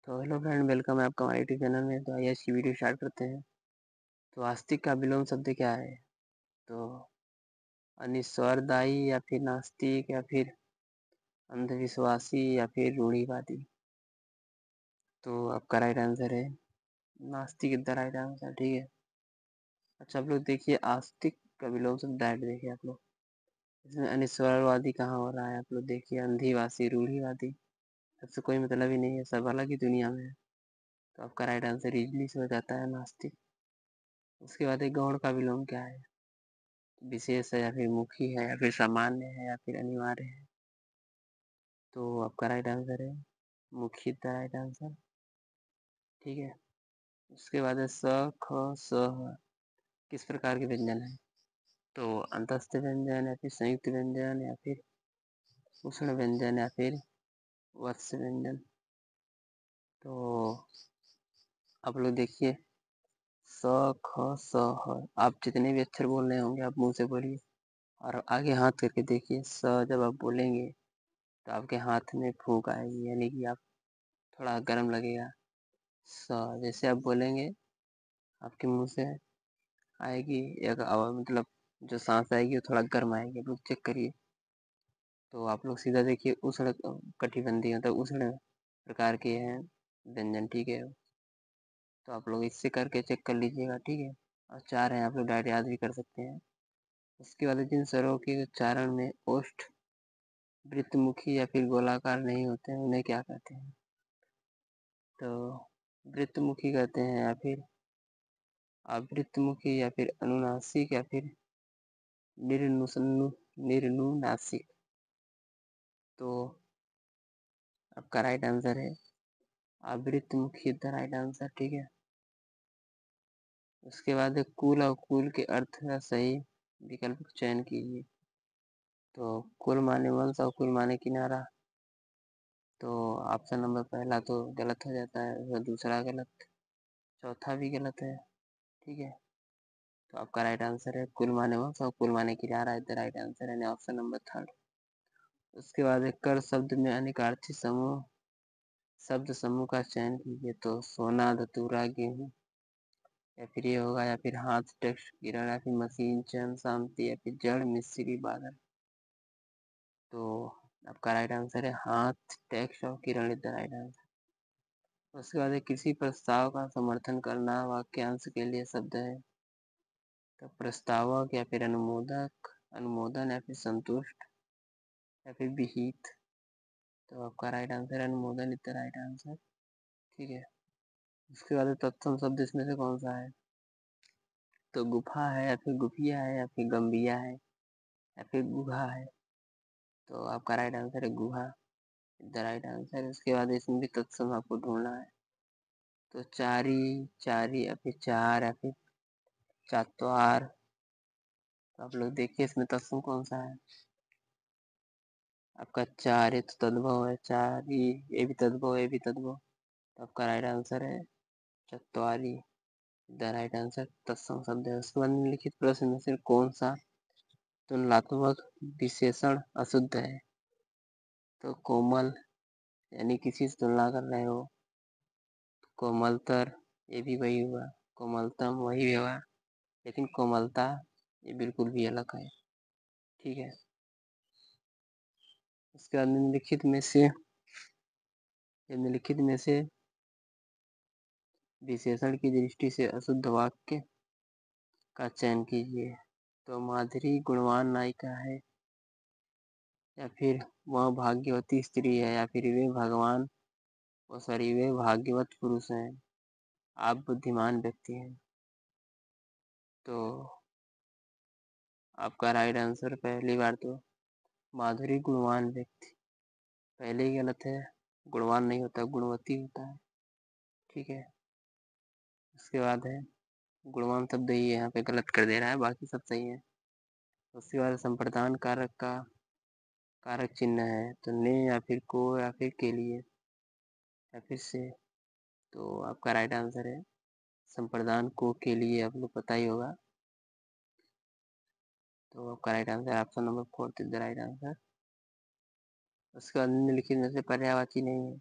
तो hello friend, welcome है आपका हमारे यूट्यूब चैनल में। तो आइए आज की वीडियो स्टार्ट करते हैं। तो आस्तिक का विलोम शब्द क्या है? तो अनिश्वरदायी या फिर नास्तिक या फिर अंधविश्वासी या फिर रूढ़िवादी। तो आपका राइट आंसर है नास्तिक इज द राइट आंसर। ठीक है। अच्छा, आप लोग देखिए आस्तिक का विलोम शब्द डायरेक्ट देखिए आप लोग। इसमें अनिश्वरवादी कहाँ हो रहा है? आप लोग देखिए अंधीवासी, रूढ़िवादी, सबसे कोई मतलब ही नहीं है, सब अलग ही दुनिया में है। तो आपका राइट आंसर इजली से हो जाता है नास्तिक। उसके बाद एक गौण का विलोम क्या है? विशेष है या फिर मुखी है या फिर सामान्य है या फिर अनिवार्य है? तो आपका राइट आंसर है मुखी द राइट आंसर। ठीक है। उसके बाद है स, ख, स, ह। किस प्रकार के व्यंजन है? तो अंतस्थ व्यंजन या फिर संयुक्त व्यंजन या फिर उष्ण व्यंजन या फिर वत्स व्यंजन। तो आप लोग देखिए स, ख, स, ह। आप जितने भी अक्षर बोल रहे होंगे आप मुंह से बोलिए और आगे हाथ करके देखिए। स जब आप बोलेंगे तो आपके हाथ में फूंक आएगी, यानी कि आप थोड़ा गर्म लगेगा। स जैसे आप बोलेंगे आपके मुंह से आएगी एक मतलब जो सांस आएगी वो थोड़ा गर्म आएगी। आप लोग चेक करिए। तो आप लोग सीधा देखिए उष्ण कटिबंधीय मतलब उष्ण प्रकार के हैं व्यंजन। ठीक है। तो आप लोग इससे करके चेक कर लीजिएगा। ठीक है। और चार हैं, आप लोग डायरेक्ट याद भी कर सकते हैं। उसके बाद जिन स्वरों के उच्चारण में ओष्ठ वृत्तमुखी या फिर गोलाकार नहीं होते हैं उन्हें क्या कहते हैं? तो वृत्तमुखी कहते हैं या फिर आवृत्तमुखी या फिर अनुनासिक या फिर निर्नुनासिक। तो आपका राइट आंसर है आवृत्तमुखी द राइट आंसर। ठीक है। उसके बाद है कुल और कुल के अर्थ का सही विकल्प का चयन कीजिए। तो कुल माने वंश और कुल माने किनारा। तो ऑप्शन नंबर पहला तो गलत हो जाता है, और दूसरा गलत, चौथा भी गलत है। ठीक है। तो आपका राइट आंसर है कुल माने वंश और कुल माने किनारा इज द राइट आंसर, यानी ऑप्शन नंबर थर्ड। उसके बाद एक कर शब्द में अनेकार्थी समूह शब्द समूह का चयन कीजिए। तो सोना, धतूरा, गेहूं, या फिर ये होगा, या फिर हाथ, टेक्स्ट, किरण, या फिर मशीन, चंद, शांति, या फिर जड़, मिस्त्री, बादल। तो आपका राइट आंसर है हाथ, टेक्स्ट और किरण इज द राइट आंसर। उसके बाद किसी प्रस्ताव का समर्थन करना वाक्यांश के लिए शब्द है। तो प्रस्तावक या फिर अनुमोदक, अनुमोदन या फिर संतुष्ट या फिर विहित। तो आपका राइट आंसर है अनुमोदन इज द राइट आंसर। ठीक है। उसके बाद तत्सम शब्द इसमें से कौन सा है? तो गुफा है या फिर गुफिया है या फिर गंबिया है या फिर गुहा है। तो आपका राइट आंसर है गुहा द राइट आंसर। उसके बाद इसमें भी तत्सम आपको ढूंढना है। तो चारी, चारी या फिर चार या फिर चातवार। तो आप लोग देखिए इसमें तत्सम कौन सा है? आपका चार, ये तो तद्भव है, चारी, ये भी तद्भव, ये भी तद्भव। तो आपका राइट आंसर है चतवारी द राइट आंसर तत्सम शब्द है। उसके बाद निम्नलिखित प्रश्न में से कौन सा तुलनात्मक विशेषण अशुद्ध है? तो कोमल, यानी किसी से तुलना कर रहे हो। कोमलतर, ये भी वही हुआ। कोमलतम वही हुआ, लेकिन कोमलता ये बिल्कुल भी अलग है। ठीक है। उसके बाद निम्नलिखित में से विशेषण की दृष्टि से अशुद्ध वाक्य का चयन कीजिए। तो माधुरी गुणवान नायिका है, या फिर वह भाग्यवती स्त्री है, या फिर वे भगवान सॉरी वे भाग्यवत पुरुष हैं, आप बुद्धिमान व्यक्ति हैं। तो आपका राइट आंसर पहली बार तो माधुरी गुणवान व्यक्ति, पहले ही गलत है। गुणवान नहीं होता, गुणवती होता है। ठीक है। उसके बाद है गुणवान शब्द ही यहाँ पे गलत कर दे रहा है, बाकी सब सही है। उसके बाद संप्रदान कारक का कारक चिन्ह है। तो ने या फिर को या फिर के लिए या फिर से। तो आपका राइट आंसर है संप्रदान को के लिए, आप लोग पता ही होगा। तो आपका right answer option number fourth is the right answer. उसके बाद निम्नलिखित में से पर्यायवाची नहीं है।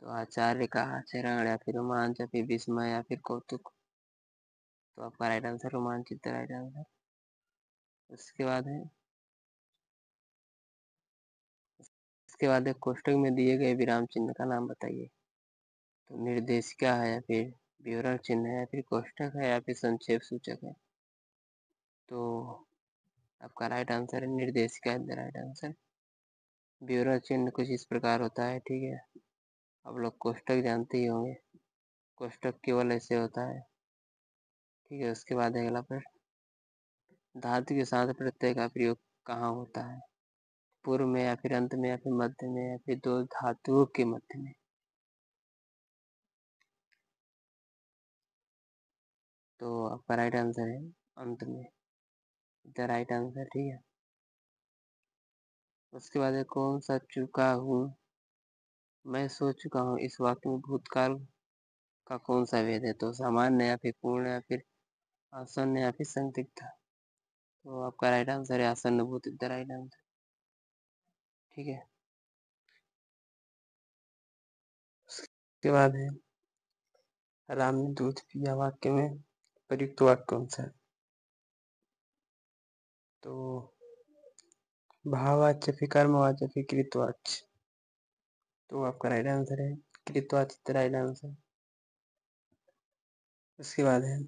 तो आचार्य का आचरण या फिर रोमांच या फिर विस्मय या फिर कौतुक। तो आपका राइट आंसर रोमांचित राइट आंसर। उसके बाद है कोष्ठक में दिए गए विराम चिन्ह का नाम बताइए। तो निर्देशिका है या फिर विवरण चिन्ह है या फिर कोष्ठक है या फिर संक्षेप सूचक है। तो आपका राइट आंसर है निर्देशिका इज द राइट आंसर। विवरण चिन्ह कुछ इस प्रकार होता है, ठीक है। आप लोग कोष्ठक जानते ही होंगे, कोष्ठक केवल ऐसे होता है, ठीक है। उसके बाद अगला प्रश्न, धातु के साथ प्रत्यय का प्रयोग कहाँ होता है? पूर्व में या फिर अंत में या फिर मध्य में या फिर दो धातुओं के मध्य में। तो आपका राइट आंसर है अंत में, द राइट आंसर, ठीक है। उसके बाद है कौन सा चुका हूँ मैं सो चुका हूँ, इस वाक्य में भूतकाल का कौन सा भेद है? तो सामान्य या फिर पूर्ण या फिर आसन्न या फिर संदिग्ध। तो आपका राइट आंसर है आसन्न भूत, द राइट आंसर, ठीक है। उसके बाद है राम ने दूध पिया वाक्य में प्रयुक्त वाक्य कौन सा है? तो भाववाच्य फिर कर्मवाच्य फिर कृतवाच्य। तो आपका राइट आंसर है कृतवाच्य, राइट आंसर। उसके बाद है,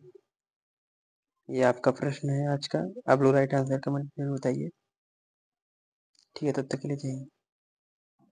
ये आपका प्रश्न है आज का, आप लोग राइट आंसर कमेंट में बताइए, ठीक है। तब तक के लिए चाहिए।